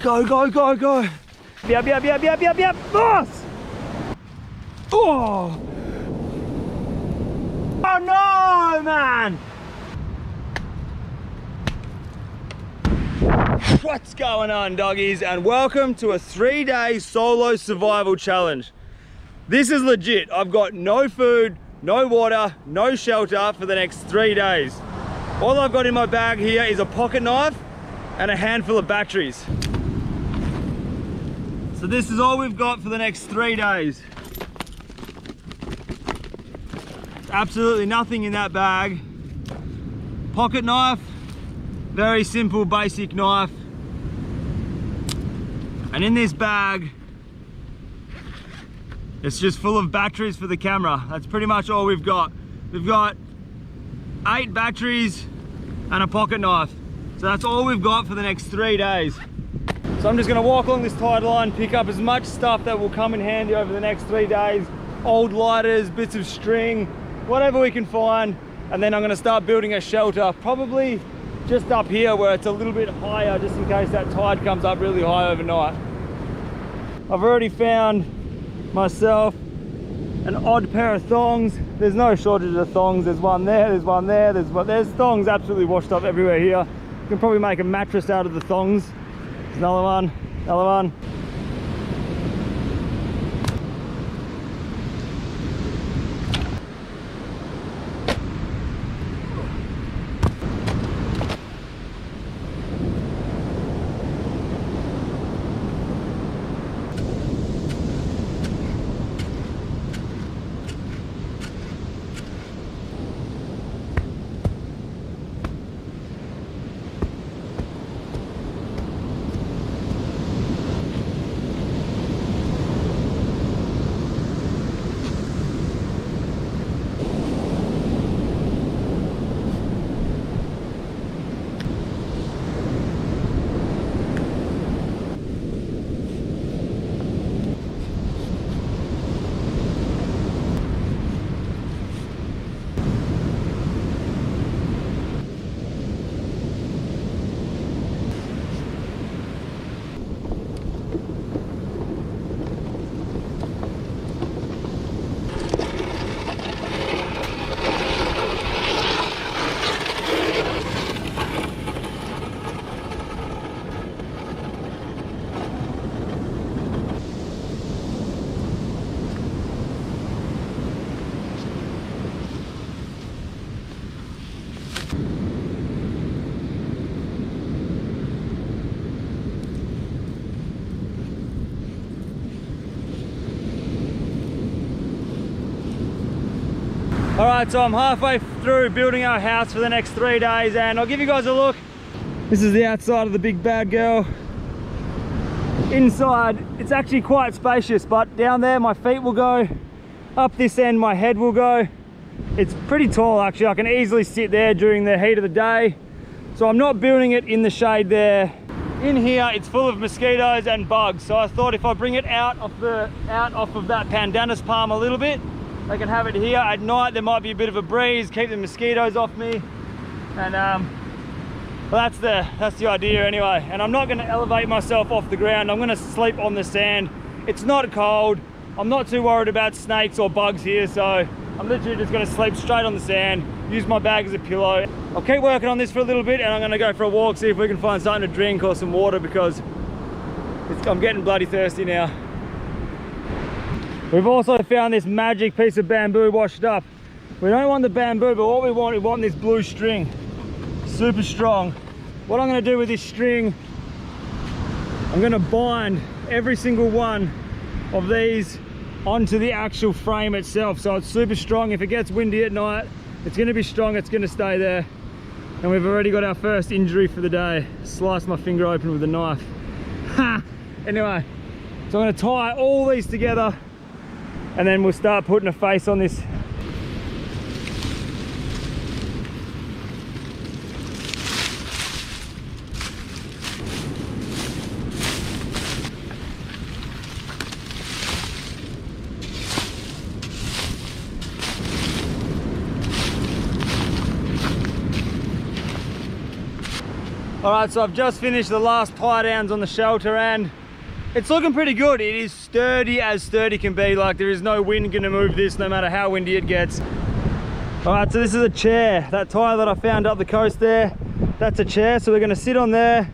Go, go, go, go. Yep, yep, yep, yep, yep, yep. Boss! Oh! Oh no, man! What's going on, doggies? And welcome to a 3-day solo survival challenge. This is legit. I've got no food, no water, no shelter for the next 3 days. All I've got in my bag here is a pocket knife and a handful of batteries. So this is all we've got for the next 3 days. Absolutely nothing in that bag. Pocket knife, very simple basic knife. And in this bag, it's just full of batteries for the camera. That's pretty much all we've got. We've got 8 batteries and a pocket knife. So that's all we've got for the next 3 days. So I'm just gonna walk along this tide line, pick up as much stuff that will come in handy over the next 3 days. Old lighters, bits of string, whatever we can find. And then I'm gonna start building a shelter, probably just up here where it's a little bit higher, just in case that tide comes up really high overnight. I've already found myself an odd pair of thongs. There's no shortage of thongs. There's one there, there's one there, there's thongs absolutely washed up everywhere here. You can probably make a mattress out of the thongs. There's another one, another one. Alright, so I'm halfway through building our house for the next 3 days, and I'll give you guys a look. This is the outside of the big bad girl. Inside, it's actually quite spacious, but down there my feet will go. Up this end my head will go. It's pretty tall actually. I can easily sit there during the heat of the day. So I'm not building it in the shade there. In here it's full of mosquitoes and bugs, so I thought if I bring it out off of that pandanus palm a little bit, I can have it here. At night there might be a bit of a breeze, keep the mosquitoes off me, and well, that's the idea anyway. And I'm not going to elevate myself off the ground. I'm going to sleep on the sand. It's not cold. I'm not too worried about snakes or bugs here, so I'm literally just going to sleep straight on the sand, use my bag as a pillow. I'll keep working on this for a little bit, and I'm going to go for a walk, see if we can find something to drink or some water, because I'm getting bloody thirsty now. We've also found this magic piece of bamboo washed up. We don't want the bamboo, but what we want this blue string. Super strong. What I'm going to do with this string, I'm going to bind every single one of these onto the actual frame itself, so it's super strong. If it gets windy at night, it's going to be strong, it's going to stay there. And we've already got our first injury for the day. Sliced my finger open with a knife. Ha! Anyway, so I'm going to tie all these together, and then we'll start putting a face on this. All right, so I've just finished the last tie downs on the shelter and it's looking pretty good. It is sturdy as sturdy can be. Like there is no wind gonna move this no matter how windy it gets. All right, so this is a chair. That tie that I found up the coast there, that's a chair. So we're gonna sit on there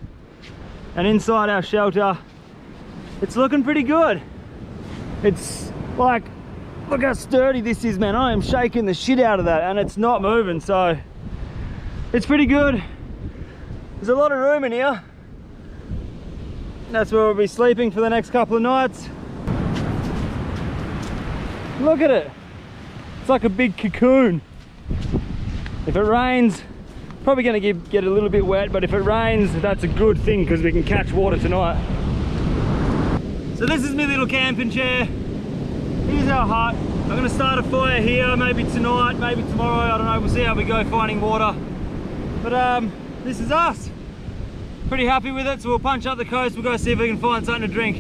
and inside our shelter, it's looking pretty good. It's like, look how sturdy this is, man. I am shaking the shit out of that and it's not moving, so it's pretty good. There's a lot of room in here. That's where we'll be sleeping for the next couple of nights. Look at it. It's like a big cocoon. If it rains, probably gonna get a little bit wet, but if it rains, that's a good thing because we can catch water tonight. So this is my little camping chair. Here's our hut. I'm gonna start a fire here, maybe tonight, maybe tomorrow, I don't know, we'll see how we go finding water. But this is us. Pretty happy with it, so we'll punch up the coast, we'll go see if we can find something to drink.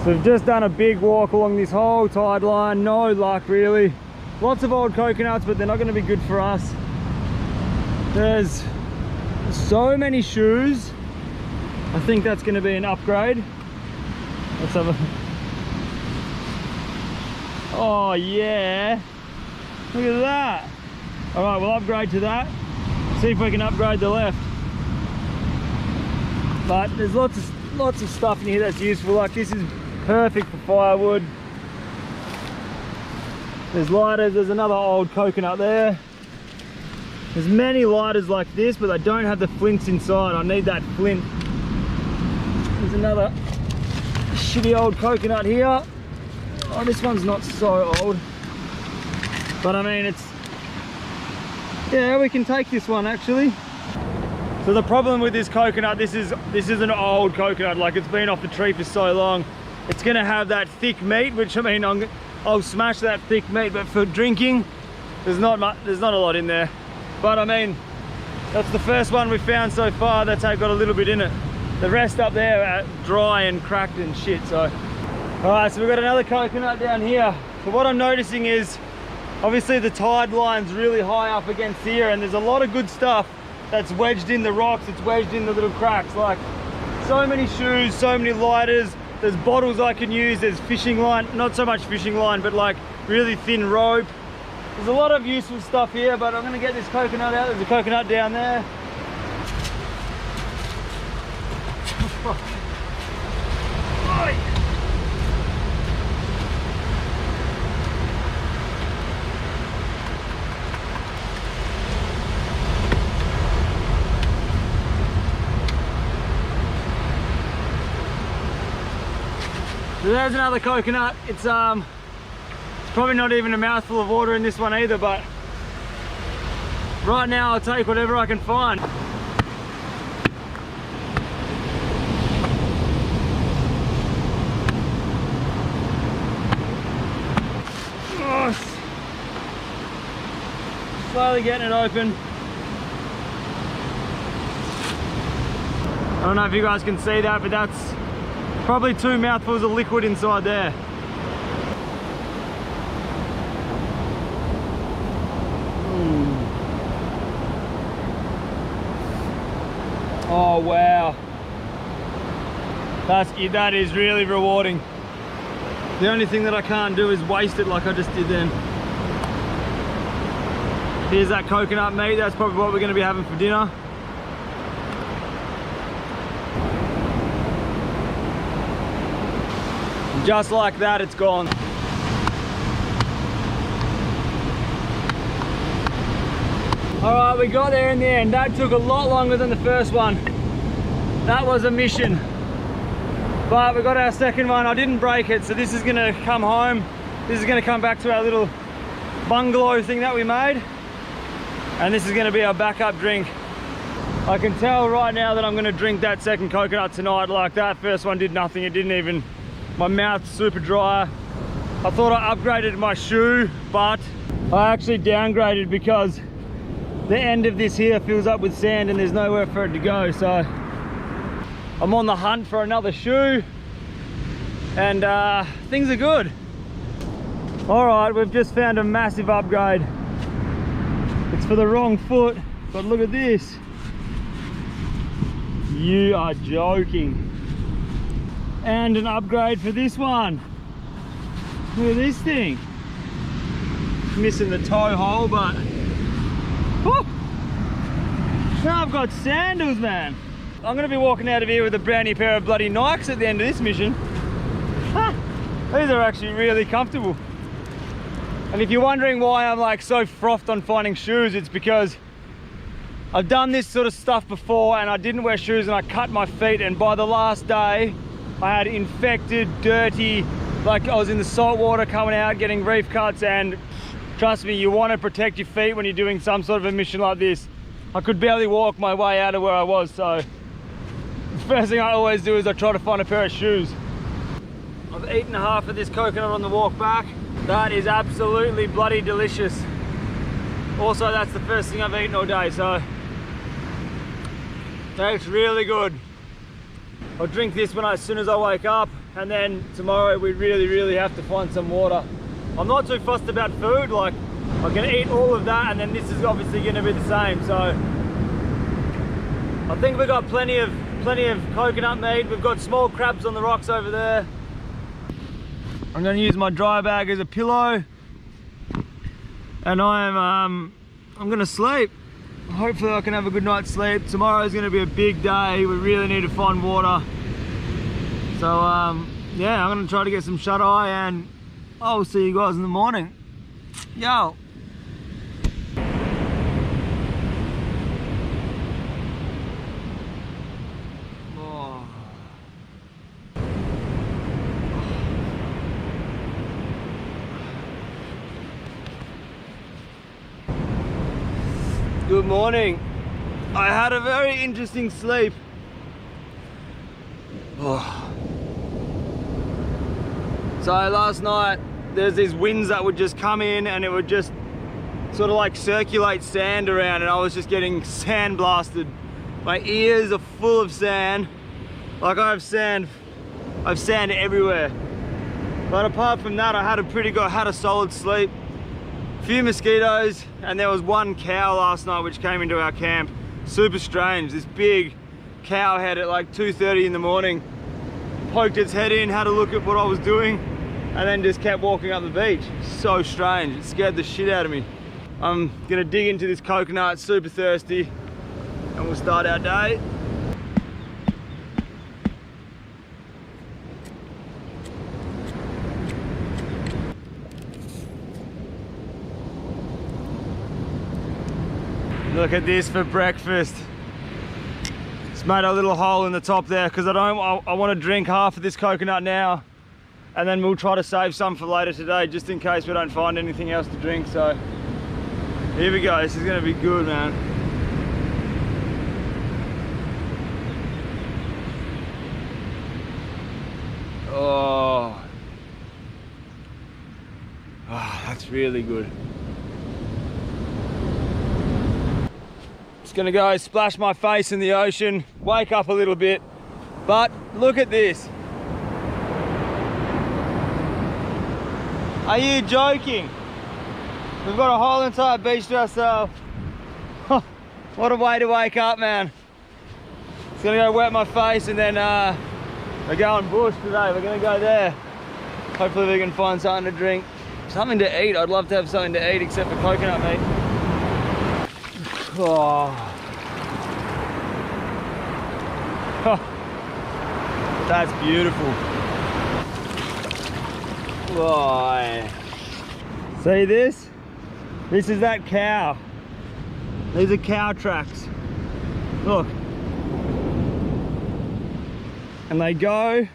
So we've just done a big walk along this whole tide line, no luck really. Lots of old coconuts, but they're not gonna be good for us. There's so many shoes. I think that's gonna be an upgrade. Let's have a... Oh yeah. Look at that. All right, we'll upgrade to that. See if we can upgrade the left. But there's lots of stuff in here that's useful. Like this is perfect for firewood. There's lighters. There's another old coconut there. There's many lighters like this, but I don't have the flints inside. I need that flint. There's another shitty old coconut here. Oh, this one's not so old. But I mean, it's, yeah, we can take this one actually. So the problem with this coconut, this is an old coconut, like it's been off the tree for so long. It's gonna have that thick meat, which I mean, I'll smash that thick meat, but for drinking, there's not a lot in there. But I mean, that's the first one we've found so far that's got a little bit in it. The rest up there are dry and cracked and shit, so. All right, so we've got another coconut down here. So what I'm noticing is, obviously the tide line's really high up against here and there's a lot of good stuff that's wedged in the rocks, it's wedged in the little cracks. Like so many shoes, so many lighters, there's bottles I can use, there's fishing line, not so much fishing line, but like really thin rope. There's a lot of useful stuff here, but I'm gonna get this coconut out. There's a coconut down there. So there's another coconut. It's probably not even a mouthful of water in this one either, but right now I'll take whatever I can find. Oh, slowly getting it open. I don't know if you guys can see that, but that's probably 2 mouthfuls of liquid inside there. Oh wow, that is really rewarding. The only thing that I can't do is waste it like I just did then. Here's that coconut meat, that's probably what we're going to be having for dinner. Just like that, it's gone. All right, we got there in the end. That took a lot longer than the first one. That was a mission. But we got our second one. I didn't break it, so this is gonna come home. This is gonna come back to our little bungalow thing that we made. And this is gonna be our backup drink. I can tell right now that I'm gonna drink that second coconut tonight. Like that first one did nothing. It didn't even, my mouth's super dry. I thought I upgraded my shoe, but I actually downgraded because the end of this here fills up with sand and there's nowhere for it to go. So I'm on the hunt for another shoe and things are good. All right, we've just found a massive upgrade. It's for the wrong foot, but look at this. You are joking. And an upgrade for this one. Look at this thing. Missing the toe hole, but whew, now I've got sandals, man. I'm gonna be walking out of here with a brand new pair of bloody Nikes at the end of this mission. These are actually really comfortable. And if you're wondering why I'm like so frothed on finding shoes, it's because I've done this sort of stuff before and I didn't wear shoes and I cut my feet, and by the last day I had infected, dirty, like I was in the salt water coming out getting reef cuts. And trust me, you want to protect your feet when you're doing some sort of a mission like this. I could barely walk my way out of where I was, so the first thing I always do is I try to find a pair of shoes. I've eaten half of this coconut on the walk back. That is absolutely bloody delicious. Also, that's the first thing I've eaten all day, so tastes really good. I'll drink this as soon as I wake up, and then tomorrow we really have to find some water. I'm not too fussed about food, like I can eat all of that and then this is obviously going to be the same. So I think we've got plenty of coconut meat. We've got small crabs on the rocks over there. I'm going to use my dry bag as a pillow, and I'm going to sleep. Hopefully I can have a good night's sleep. Tomorrow is going to be a big day. We really need to find water. So yeah, I'm going to try to get some shut eye, and I'll see you guys in the morning. Yo. Good morning. I had a very interesting sleep. So last night there's these winds that would just come in and it would just sort of like circulate sand around, and I was just getting sand blasted. My ears are full of sand. Like I have sand everywhere. But apart from that, I had a solid sleep. Few mosquitoes, and there was one cow last night which came into our camp. Super strange. This big cow head at like 2:30 in the morning poked its head in, had a look at what I was doing, and then just kept walking up the beach. So strange. It scared the shit out of me. I'm gonna dig into this coconut, super thirsty, and we'll start our day. Look at this for breakfast. It's made a little hole in the top there because I want to drink half of this coconut now, and then we'll try to save some for later today just in case we don't find anything else to drink. So here we go. This is going to be good, man. Oh, that's really good. Gonna go splash my face in the ocean, wake up a little bit, but look at this. Are you joking? We've got a whole entire beach to ourselves. What a way to wake up, man. It's gonna go wet my face, and then we're going bush today. We're gonna go there. Hopefully we can find something to drink, something to eat. I'd love to have something to eat except for coconut meat. Oh. That's beautiful. Oh. See this? This is that cow. These are cow tracks. Look. And they go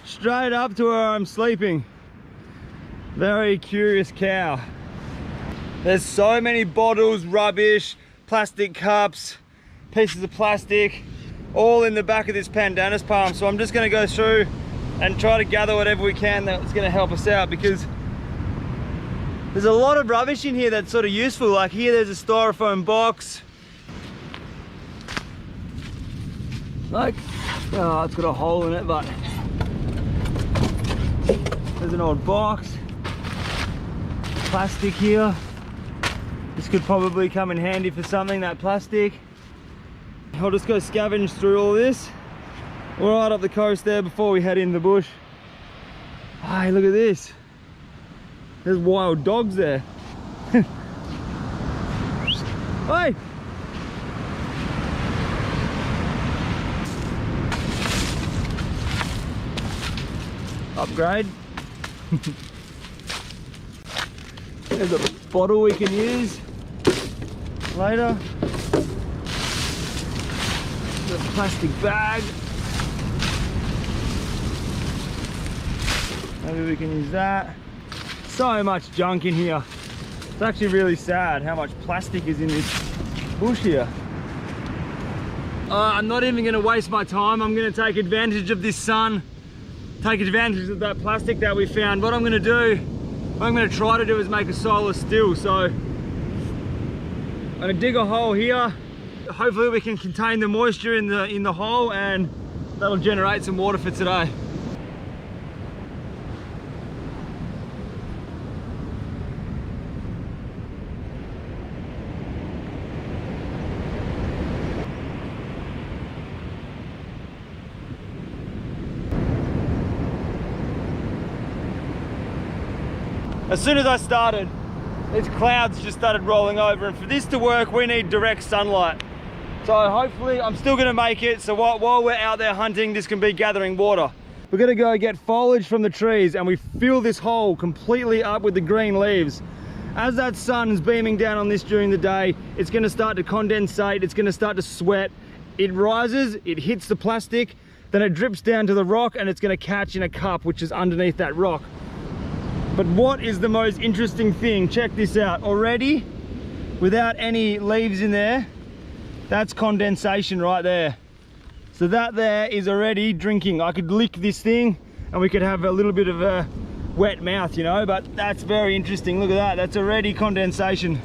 straight up to where I'm sleeping. Very curious cow. There's so many bottles, rubbish, plastic cups, pieces of plastic, all in the back of this pandanus palm. So I'm just gonna go through and try to gather whatever we can that's gonna help us out, because there's a lot of rubbish in here that's sort of useful. Like here, there's a styrofoam box. Like, oh, it's got a hole in it, but there's an old box. Plastic here. This could probably come in handy for something, that plastic. I'll just go scavenge through all this. We're right up the coast there before we head in the bush. Hey, look at this. There's wild dogs there. Hey! Upgrade. There's a bottle we can use later. The plastic bag. Maybe we can use that. So much junk in here. It's actually really sad how much plastic is in this bush here. I'm not even going to waste my time. I'm going to take advantage of this sun, take advantage of that plastic that we found. What I'm going to do, what I'm going to try to do is make a solar still. So I'm going to dig a hole here. Hopefully we can contain the moisture in the hole, and that'll generate some water for today. As soon as I started, these clouds just started rolling over, and for this to work, we need direct sunlight. So hopefully, I'm still gonna make it, so while we're out there hunting, this can be gathering water. We're gonna go get foliage from the trees, and we fill this hole completely up with the green leaves. As that sun's beaming down on this during the day, it's gonna start to condensate, it's gonna start to sweat. It rises, it hits the plastic, then it drips down to the rock, and it's gonna catch in a cup, which is underneath that rock. But what is the most interesting thing? Check this out. Already, without any leaves in there, that's condensation right there. So that there is already drinking. I could lick this thing and we could have a little bit of a wet mouth, you know, but that's very interesting. Look at that, that's already condensation.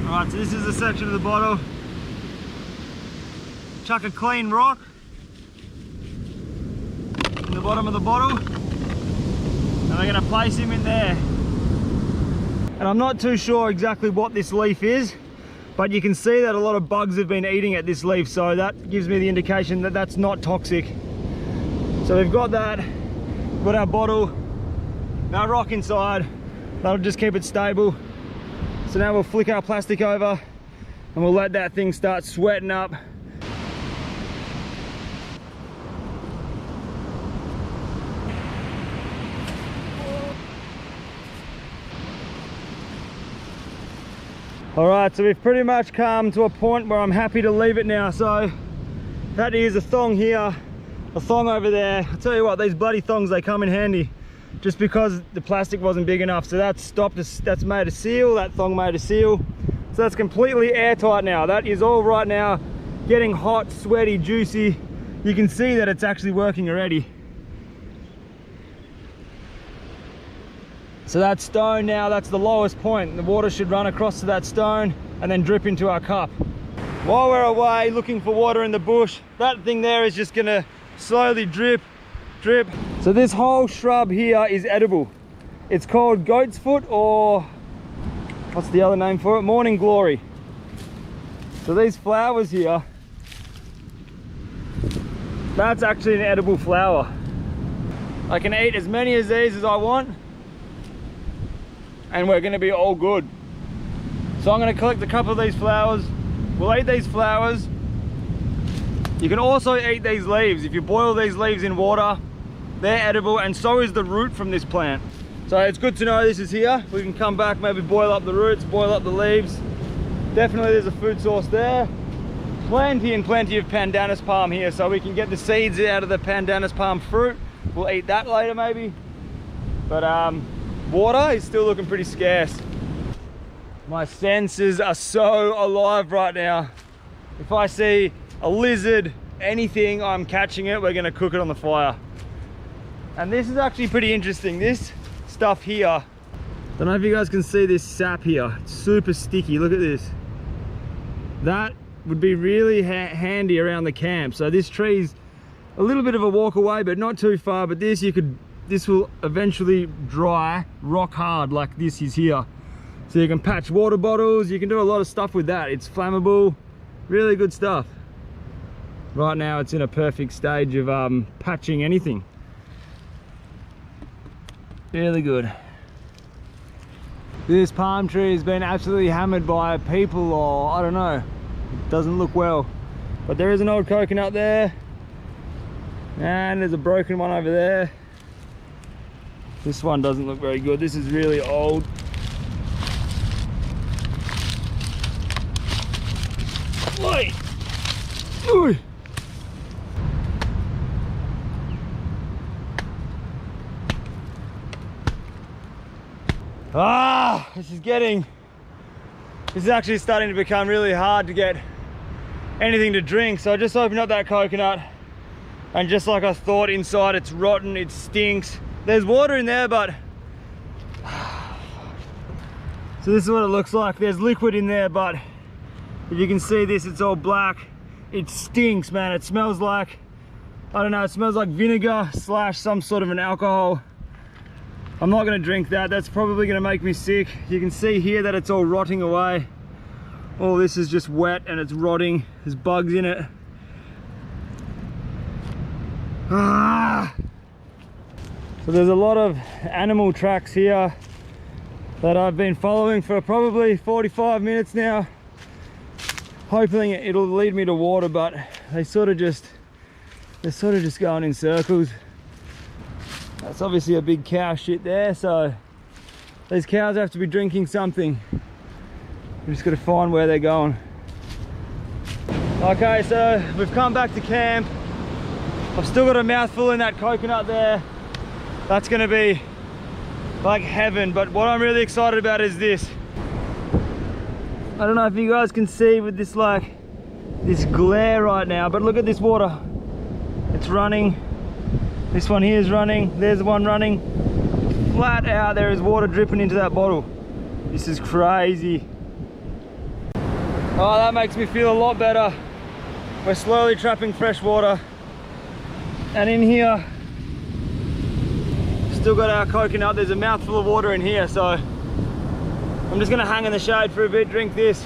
Alright, so this is the section of the bottle. Chuck a clean rock in the bottom of the bottle, and we're going to place him in there. And I'm not too sure exactly what this leaf is, but you can see that a lot of bugs have been eating at this leaf, so that gives me the indication that that's not toxic. So we've got that, we've got our bottle, our rock inside. That'll just keep it stable. So now we'll flick our plastic over and we'll let that thing start sweating up. All right, so we've pretty much come to a point where I'm happy to leave it now. So that is a thong here, a thong over there. I'll tell you what, these bloody thongs, they come in handy. Just because the plastic wasn't big enough. So that's stopped, that's made a seal, that thong made a seal. So that's completely airtight now. That is all right now, getting hot, sweaty, juicy. You can see that it's actually working already. So that stone now, that's the lowest point. The water should run across to that stone and then drip into our cup. While we're away looking for water in the bush, that thing there is just gonna slowly drip. So this whole shrub here is edible. It's called goat's foot, or what's the other name for it? Morning glory. So these flowers here, that's actually an edible flower. I can eat as many of these as I want, and we're going to be all good. So I'm going to collect a couple of these flowers. We'll eat these flowers. You can also eat these leaves. If you boil these leaves in water, they're edible, and so is the root from this plant. So it's good to know this is here. We can come back, maybe boil up the roots, boil up the leaves. Definitely there's a food source there. Plenty and plenty of pandanus palm here, so we can get the seeds out of the pandanus palm fruit. We'll eat that later maybe. But water is still looking pretty scarce. My senses are so alive right now. If I see a lizard, anything, I'm catching it, we're gonna cook it on the fire. And this is actually pretty interesting. This stuff here, don't know if you guys can see this sap here. It's super sticky, look at this. That would be really handy around the camp. So this tree's a little bit of a walk away, but not too far. But this will eventually dry rock hard like this is here. So you can patch water bottles, you can do a lot of stuff with that. It's flammable, really good stuff. Right now it's in a perfect stage of patching anything. Really good. This palm tree has been absolutely hammered by people, or I don't know, it doesn't look well. But there is an old coconut there, and there's a broken one over there. This one doesn't look very good. This is really old. Oi! Ooh. This is actually starting to become really hard to get anything to drink. So I just opened up that coconut, and just like I thought, inside it's rotten, it stinks. There's water in there, but so this is what it looks like. There's liquid in there, but if you can see this, it's all black. It stinks, man. It smells like, I don't know, it smells like vinegar slash some sort of an alcohol. I'm not gonna drink that. That's probably gonna make me sick. You can see here that it's all rotting away. All this is just wet and it's rotting. There's bugs in it. So there's a lot of animal tracks here that I've been following for probably 45 minutes now, hoping it'll lead me to water, but they're sort of just going in circles. That's obviously a big cow shit there, so these cows have to be drinking something. We just got to find where they're going. Okay, so we've come back to camp. I've still got a mouthful in that coconut there. That's gonna be like heaven, but what I'm really excited about is this. I don't know if you guys can see with this this glare right now, but look at this water. It's running. This one here is running. There's one running. Flat out there is water dripping into that bottle. This is crazy. Oh, that makes me feel a lot better. We're slowly trapping fresh water. And in here, still got our coconut. There's a mouthful of water in here, so I'm just gonna hang in the shade for a bit, drink this.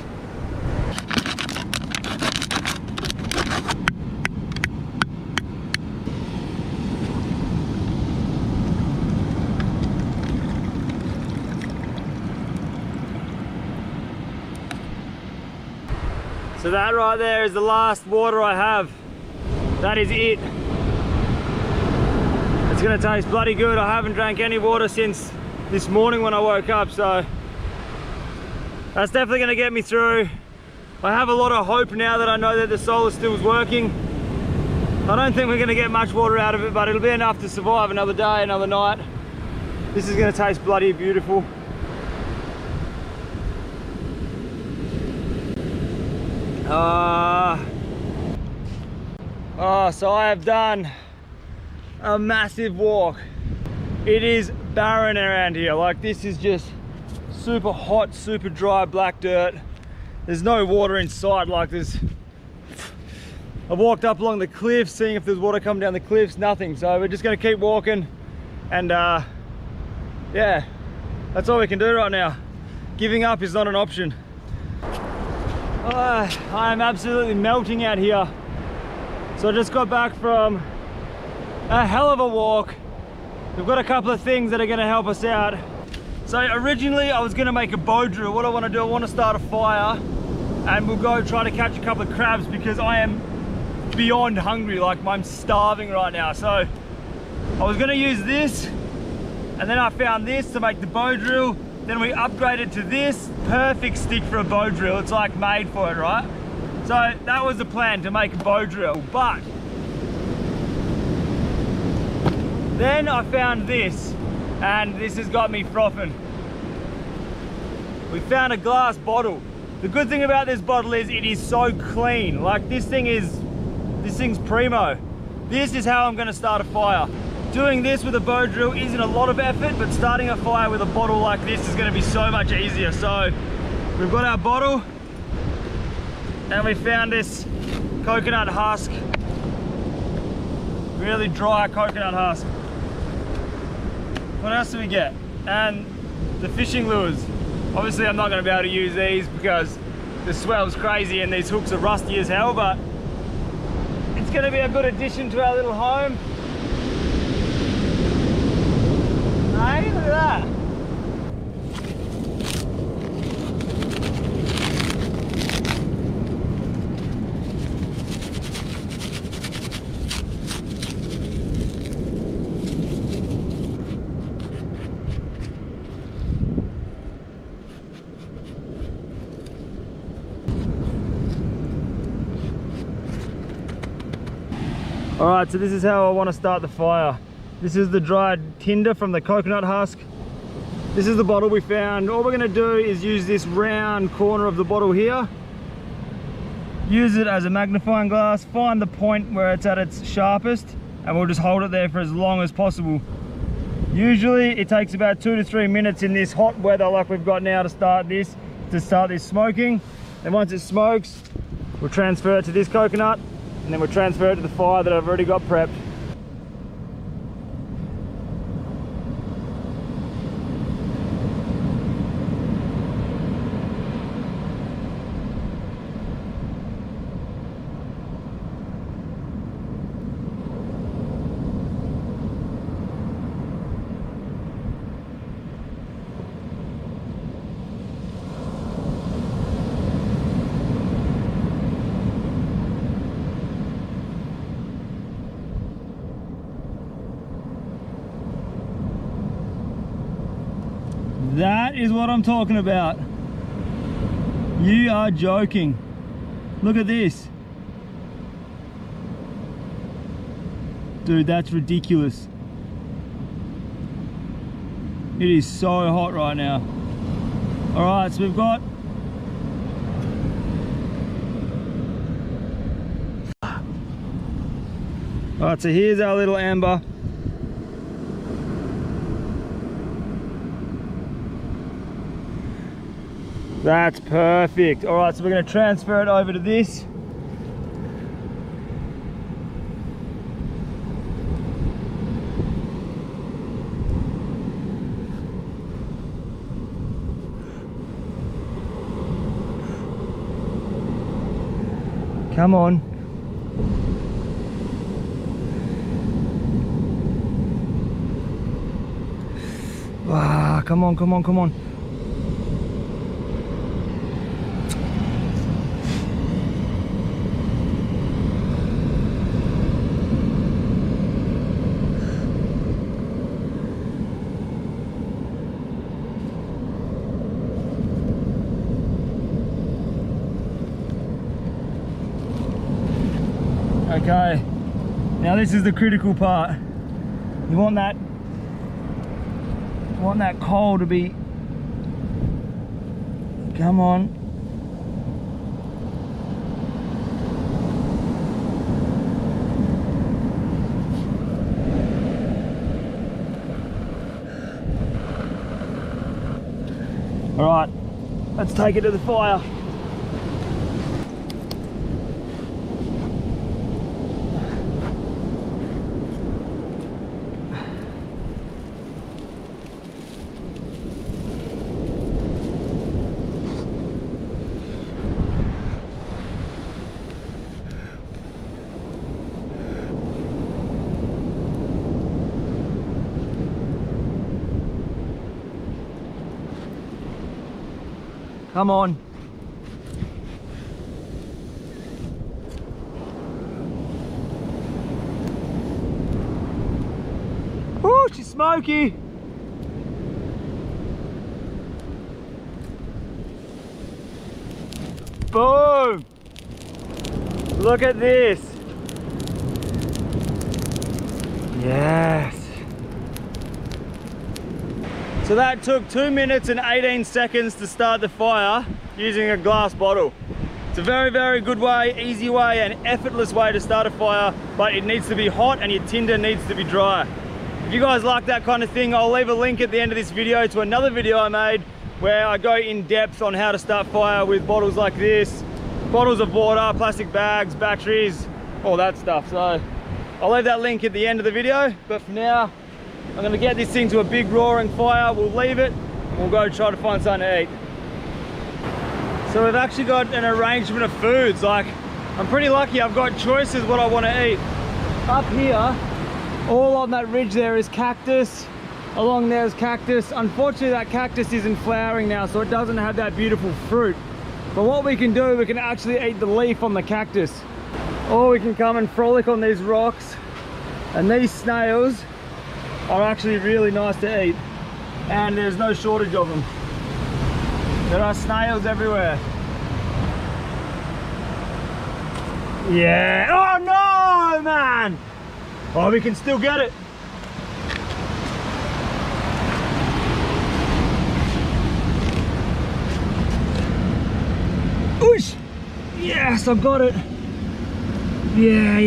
So that right there is the last water I have. That is it. It's gonna taste bloody good. I haven't drank any water since this morning when I woke up, so that's definitely gonna get me through. I have a lot of hope now that I know that the solar still is working. I don't think we're gonna get much water out of it, but it'll be enough to survive another day, another night. This is gonna taste bloody beautiful. So I have done a massive walk. It is barren around here. Like, this is just super hot, super dry black dirt. There's no water in sight. Like, I walked up along the cliffs seeing if there's water coming down the cliffs, nothing. So we're just gonna keep walking, and yeah, that's all we can do right now. Giving up is not an option. I am absolutely melting out here. So I just got back from a hell of a walk. We've got a couple of things that are gonna help us out. So originally I was gonna make a bow drill. What I wanna do, I wanna start a fire and we'll go try to catch a couple of crabs, because I am beyond hungry. Like, I'm starving right now. So I was gonna use this, and then I found this to make the bow drill. Then we upgraded to this. Perfect stick for a bow drill. It's like made for it, right? So that was the plan, to make a bow drill. But then I found this, and this has got me frothing. We found a glass bottle. The good thing about this bottle is it is so clean. Like, this thing is This thing's primo. This is how I'm gonna start a fire. Doing this with a bow drill isn't a lot of effort, but starting a fire with a bottle like this is gonna be so much easier. So we've got our bottle and we found this coconut husk. Really dry coconut husk. What else do we get? And the fishing lures. Obviously I'm not gonna be able to use these because the swell's crazy and these hooks are rusty as hell, but it's gonna be a good addition to our little home. Hey, look at that. All right, so this is how I want to start the fire. This is the dried tinder from the coconut husk. This is the bottle we found. All we're gonna do is use this round corner of the bottle here. Use it as a magnifying glass, find the point where it's at its sharpest, and we'll just hold it there for as long as possible. Usually it takes about 2 to 3 minutes in this hot weather like we've got now to start this smoking. And once it smokes, we'll transfer it to this coconut, and then we'll transfer it to the fire that I've already got prepped. That is what I'm talking about. You are joking. Look at this. Dude, that's ridiculous. It is so hot right now. All right, so we've got all right, so here's our little amber. That's perfect. All right, so we're going to transfer it over to this. Come on. Ah, come on, come on, come on. Okay, now this is the critical part. You want that coal to be, come on. All right, let's take it to the fire. Come on. Ooh, she's smoky. Boom. Look at this. Yes. So that took 2 minutes and 18 seconds to start the fire using a glass bottle. It's a very, very good way, easy way, and effortless way to start a fire, but it needs to be hot and your tinder needs to be dry. If you guys like that kind of thing, I'll leave a link at the end of this video to another video I made where I go in depth on how to start fire with bottles like this, bottles of water, plastic bags, batteries, all that stuff. So I'll leave that link at the end of the video, but for now, I'm gonna get this thing to a big roaring fire. We'll leave it, and we'll go try to find something to eat. So we've actually got an arrangement of foods. Like, I'm pretty lucky, I've got choices what I want to eat. Up here, all on that ridge there is cactus. Along there is cactus. Unfortunately, that cactus isn't flowering now, so it doesn't have that beautiful fruit. But what we can do, we can actually eat the leaf on the cactus. Or we can come and frolic on these rocks. And these snails are actually really nice to eat. And there's no shortage of them. There are snails everywhere. Yeah. Oh no, man! Oh, we can still get it. Oosh! Yes, I've got it. Yeah.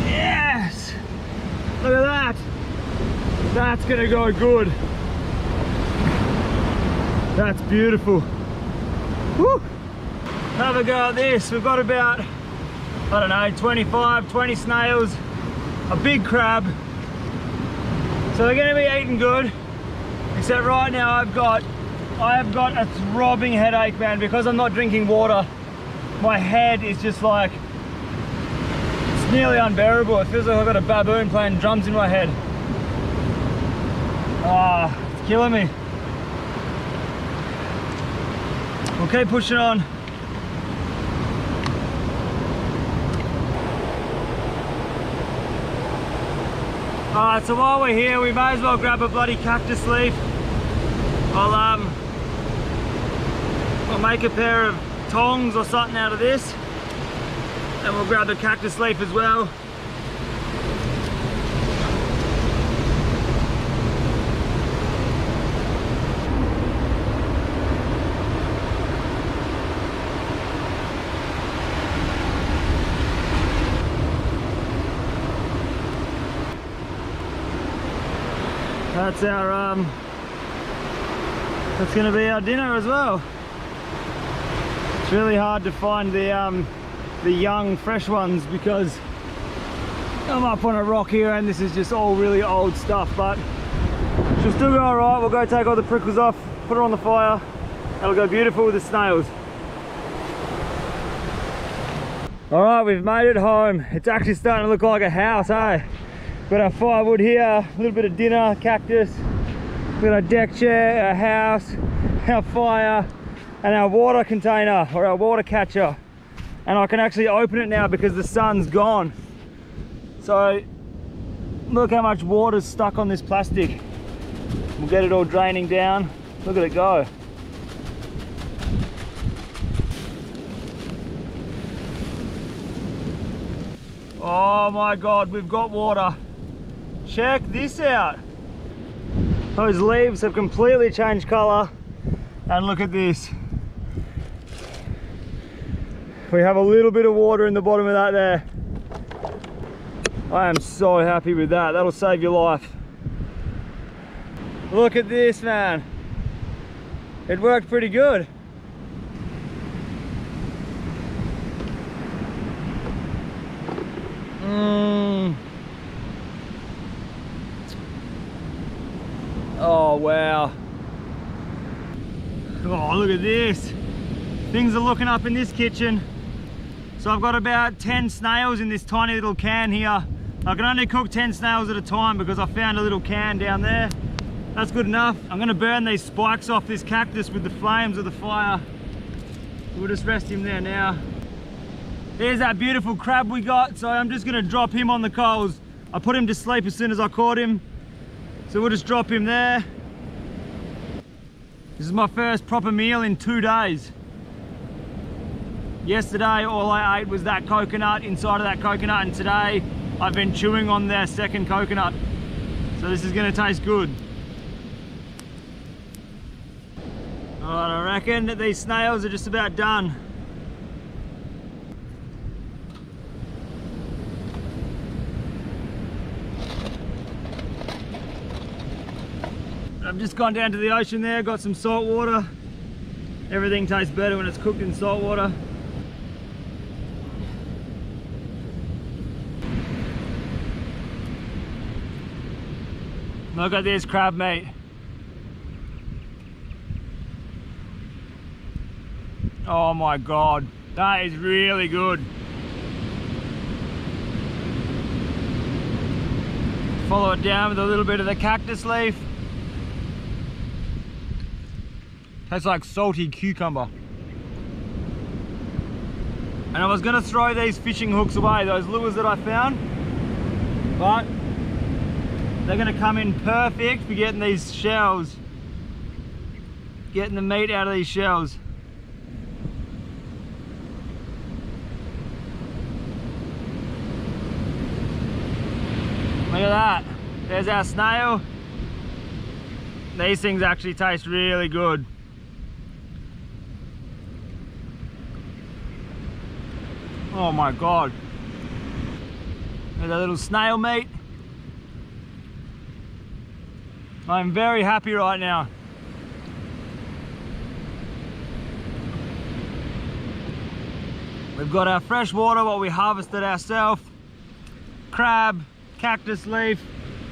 Yes! Look at that. That's gonna go good. That's beautiful. Woo! Have a go at this. We've got about, I don't know, 25, 20 snails, a big crab. So they're gonna be eating good. Except right now I have got a throbbing headache, man, because I'm not drinking water. My head is just like, it's nearly unbearable. It feels like I've got a baboon playing drums in my head. Ah, it's killing me. We'll keep pushing on. Alright, so while we're here, we may as well grab a bloody cactus leaf. I'll make a pair of tongs or something out of this, and we'll grab the cactus leaf as well. That's our that's going to be our dinner as well. It's really hard to find the young fresh ones because I'm up on a rock here and this is just all really old stuff, but she'll still go alright. We'll go take all the prickles off, put her on the fire. That'll go beautiful with the snails. Alright, we've made it home. It's actually starting to look like a house, eh? Got our firewood here, a little bit of dinner, cactus, we've got our deck chair, our house, our fire, and our water container, or our water catcher. And I can actually open it now because the sun's gone. So, look how much water's stuck on this plastic. We'll get it all draining down. Look at it go. Oh my God, we've got water. Check this out. Those leaves have completely changed color, and look at this. We have a little bit of water in the bottom of that there. I am so happy with that. That'll save your life. Look at this, man. It worked pretty good. Oh wow. Oh, look at this. Things are looking up in this kitchen. So I've got about 10 snails in this tiny little can here. I can only cook 10 snails at a time because I found a little can down there. That's good enough. I'm gonna burn these spikes off this cactus with the flames of the fire. We'll just rest him there now. There's that beautiful crab we got, so I'm just gonna drop him on the coals. I put him to sleep as soon as I caught him. So we'll just drop him there. This is my first proper meal in 2 days. Yesterday, all I ate was that coconut inside of that coconut, and today I've been chewing on their second coconut. So this is gonna taste good. All Alright, I reckon that these snails are just about done. I've just gone down to the ocean there, got some salt water. Everything tastes better when it's cooked in salt water. Look at this crab meat. Oh my God, that is really good. Follow it down with a little bit of the cactus leaf. Tastes like salty cucumber. And I was gonna throw these fishing hooks away, those lures that I found, but they're gonna come in perfect for getting these shells, getting the meat out of these shells. Look at that, there's our snail. These things actually taste really good. Oh my God. There's a little snail meat. I'm very happy right now. We've got our fresh water, what we harvested ourselves, crab, cactus leaf,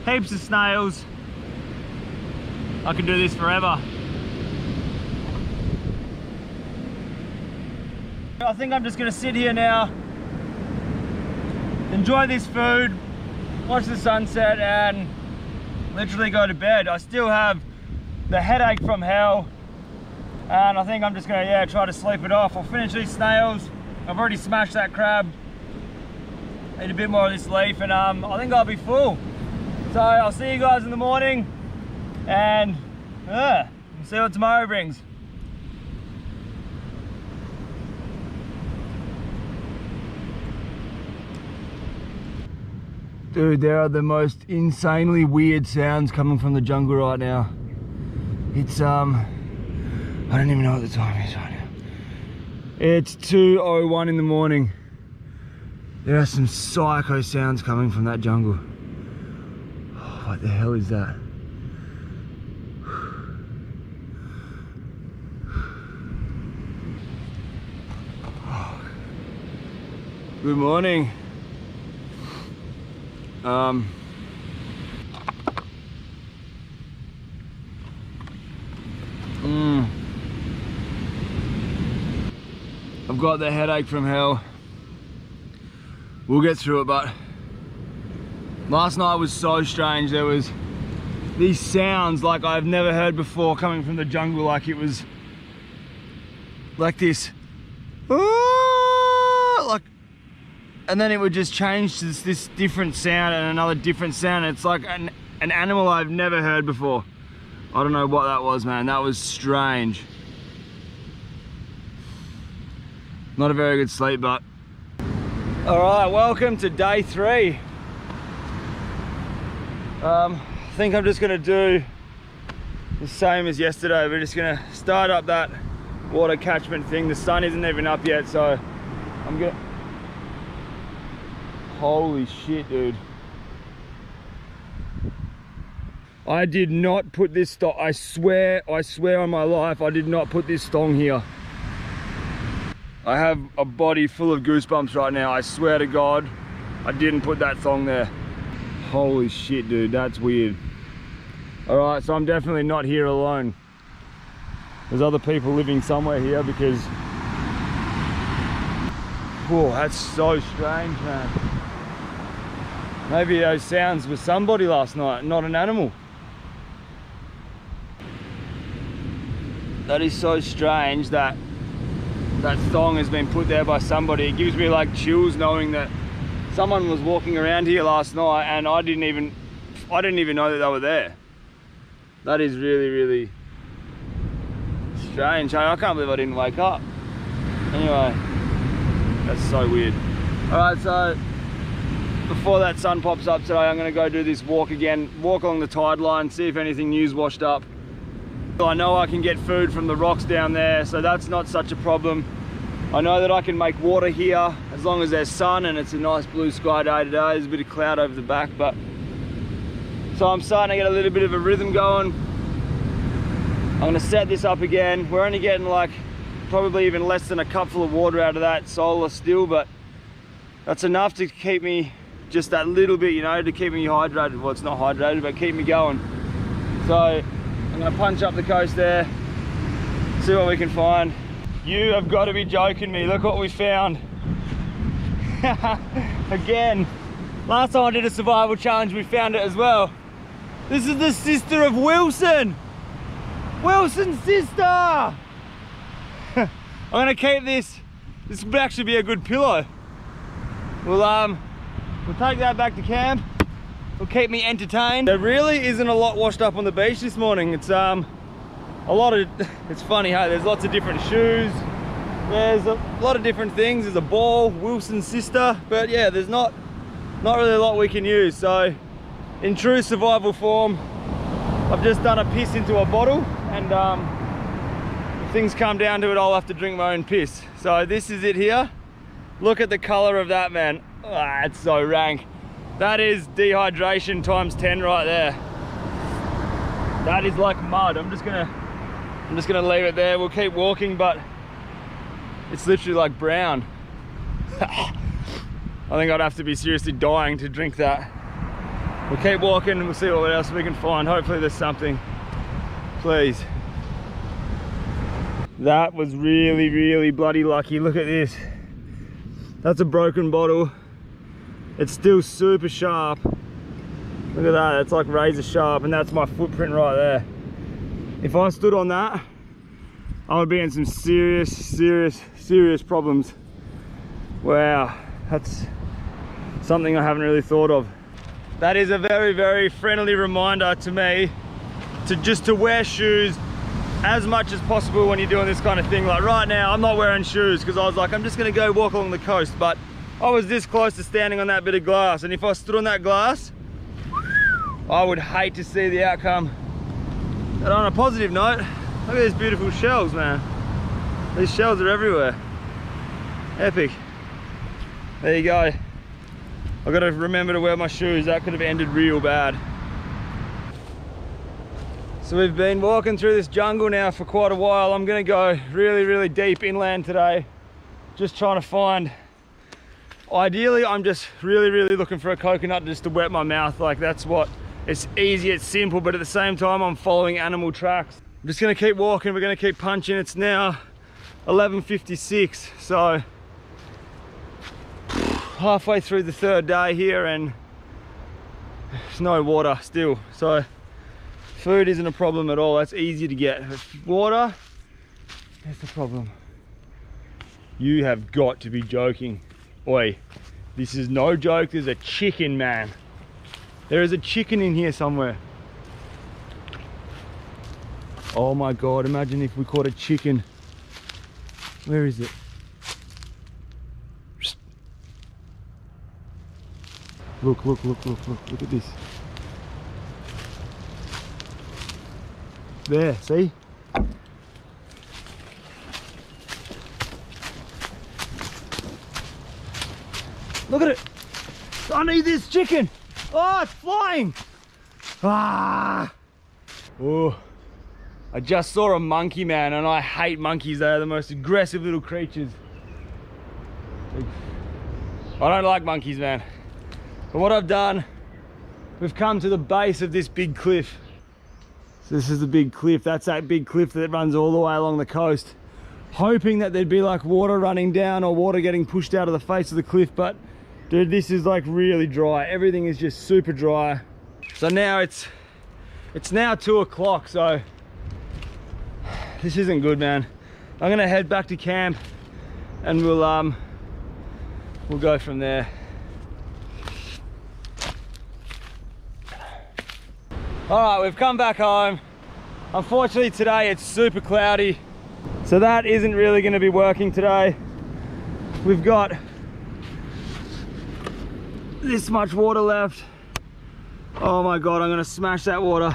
heaps of snails. I can do this forever. I think I'm just gonna sit here now, enjoy this food, watch the sunset and literally go to bed. I still have the headache from hell and I think I'm just gonna try to sleep it off. I'll finish these snails. I've already smashed that crab. Eat a bit more of this leaf and I think I'll be full. So I'll see you guys in the morning and see what tomorrow brings. Dude, there are the most insanely weird sounds coming from the jungle right now. It's I don't even know what the time is right now. It's 2:01 in the morning. There are some psycho sounds coming from that jungle. Oh, what the hell is that? Oh. Good morning. I've got the headache from hell. We'll get through it, but last night was so strange. There was these sounds like I've never heard before coming from the jungle, like it was like this. Like, and then it would just change to this different sound and another different sound. It's like an animal I've never heard before. I don't know what that was, man. That was strange. Not a very good sleep, but. All right, welcome to day 3. I think I'm just gonna do the same as yesterday. We're just gonna start up that water catchment thing. The sun isn't even up yet, so I'm gonna, holy shit, dude. I did not put this stong, I swear on my life, I did not put this stong here. I have a body full of goosebumps right now. I swear to God, I didn't put that thong there. Holy shit, dude, that's weird. All right, so I'm definitely not here alone. There's other people living somewhere here because, whoa, that's so strange, man. Maybe those sounds were somebody last night, not an animal. That is so strange that that thong has been put there by somebody. It gives me like chills knowing that someone was walking around here last night and I didn't even know that they were there. That is really, really strange. I can't believe I didn't wake up. Anyway, that's so weird. All right, so before that sun pops up today, I'm gonna go do this walk again, walk along the tide line, see if anything new's washed up. I know I can get food from the rocks down there, so that's not such a problem. I know that I can make water here as long as there's sun and it's a nice blue sky day today. There's a bit of cloud over the back, but so I'm starting to get a little bit of a rhythm going. I'm gonna set this up again. We're only getting like probably even less than a cupful of water out of that solar still, but that's enough to keep me just that little bit, you know, to keep me hydrated. Well, it's not hydrated, but keep me going. So I'm gonna punch up the coast there, see what we can find. You have got to be joking me. Look what we found. Again, last time I did a survival challenge, we found it as well. This is the sister of Wilson. Wilson's sister. I'm gonna keep this. This would actually be a good pillow. We'll take that back to camp. It'll keep me entertained. There really isn't a lot washed up on the beach this morning. It's it's funny, hey, there's lots of different shoes. There's a lot of different things. There's a ball, Wilson's sister, but yeah, there's not really a lot we can use. So in true survival form, I've just done a piss into a bottle, and if things come down to it, I'll have to drink my own piss. So this is it here. Look at the color of that, man. Ah, it's so rank. That is dehydration times 10 right there. That is like mud. I'm just gonna leave it there. We'll keep walking, but it's literally like brown. I think I'd have to be seriously dying to drink that. We'll keep walking and we'll see what else we can find. Hopefully there's something. Please. That was really, really bloody lucky. Look at this. That's a broken bottle. It's still super sharp. Look at that, it's like razor sharp, and that's my footprint right there. If I stood on that, I would be in some serious problems. Wow, that's something I haven't really thought of. That is a very, very friendly reminder to me to wear shoes as much as possible when you're doing this kind of thing. Like right now, I'm not wearing shoes because I was like, I'm just gonna go walk along the coast, but I was this close to standing on that bit of glass, and if I stood on that glass, I would hate to see the outcome. But on a positive note, look at these beautiful shells, man. These shells are everywhere. Epic. There you go. I've got to remember to wear my shoes. That could have ended real bad. So we've been walking through this jungle now for quite a while. I'm gonna go really, really deep inland today. Just trying to find, ideally, I'm just really, really looking for a coconut just to wet my mouth. Like that's what, it's easy, it's simple, but at the same time, I'm following animal tracks. I'm just gonna keep walking, we're gonna keep punching. It's now 11:56, so halfway through the third day here, and there's no water still. So food isn't a problem at all, that's easy to get. Water, that's the problem. You have got to be joking. Oi, this is no joke. There's a chicken, man. There is a chicken in here somewhere. Oh my God, imagine if we caught a chicken. Where is it? Look at this. There, see? Look at it. I need this chicken. Oh, it's flying. Ah. Oh. I just saw a monkey, man, and I hate monkeys. They are the most aggressive little creatures. I don't like monkeys, man. But what I've done, we've come to the base of this big cliff. So this is the big cliff. That's that big cliff that runs all the way along the coast. Hoping that there'd be like water running down or water getting pushed out of the face of the cliff, but dude, this is like really dry. Everything is just super dry. So now it's now 2 o'clock, so this isn't good, man. I'm gonna head back to camp and we'll go from there. All right, we've come back home. Unfortunately today it's super cloudy, so that isn't really gonna be working today. We've got this much water left. Oh my God, I'm gonna smash that water.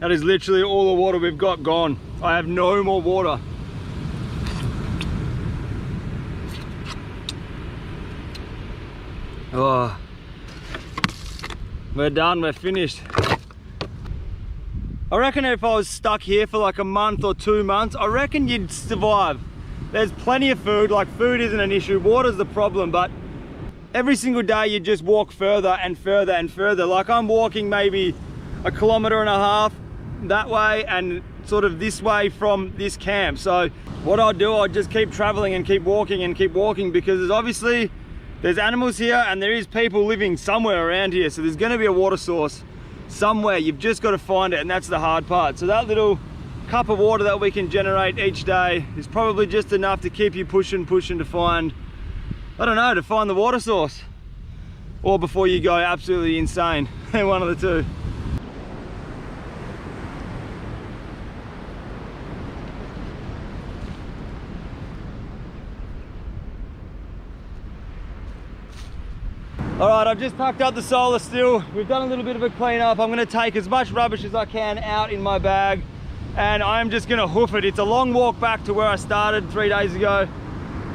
That is literally all the water we've got gone. I have no more water. Oh, we're done, we're finished. I reckon if I was stuck here for like a month or 2 months, I reckon you'd survive. There's plenty of food, like food isn't an issue, water's the problem, but every single day you just walk further and further and further. Like I'm walking maybe 1.5 kilometers that way and sort of this way from this camp. So what I'll do, I'll just keep traveling and keep walking because obviously there's animals here and there is people living somewhere around here. So there's gonna be a water source somewhere. You've just got to find it, and that's the hard part. So that little cup of water that we can generate each day is probably just enough to keep you pushing to find, I don't know, to find the water source, or before you go absolutely insane. One of the two. All right, I've just packed up the solar still. We've done a little bit of a clean up. I'm gonna take as much rubbish as I can out in my bag, and I'm just gonna hoof it. It's a long walk back to where I started 3 days ago.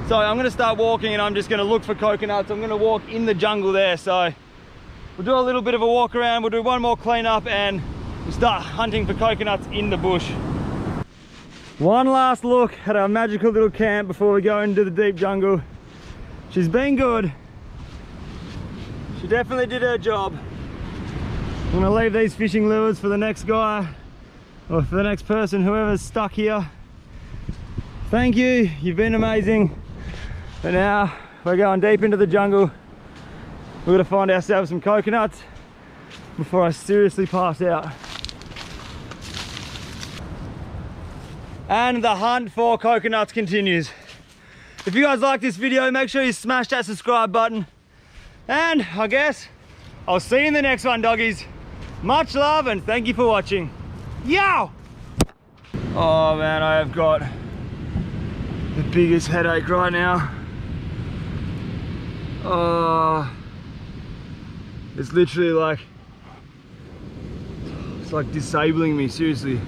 So I'm gonna start walking and I'm just gonna look for coconuts. I'm gonna walk in the jungle there. So we'll do a little bit of a walk around. We'll do one more clean up and we'll start hunting for coconuts in the bush. One last look at our magical little camp before we go into the deep jungle. She's been good. She definitely did her job. I'm gonna leave these fishing lures for the next guy, or for the next person, whoever's stuck here. Thank you, you've been amazing. But now we're going deep into the jungle. We're gonna find ourselves some coconuts before I seriously pass out. And the hunt for coconuts continues. If you guys like this video, make sure you smash that subscribe button. And I guess I'll see you in the next one, doggies. Much love and thank you for watching. Yow! Oh man, I have got the biggest headache right now. Oh, it's literally like, it's like disabling me, seriously.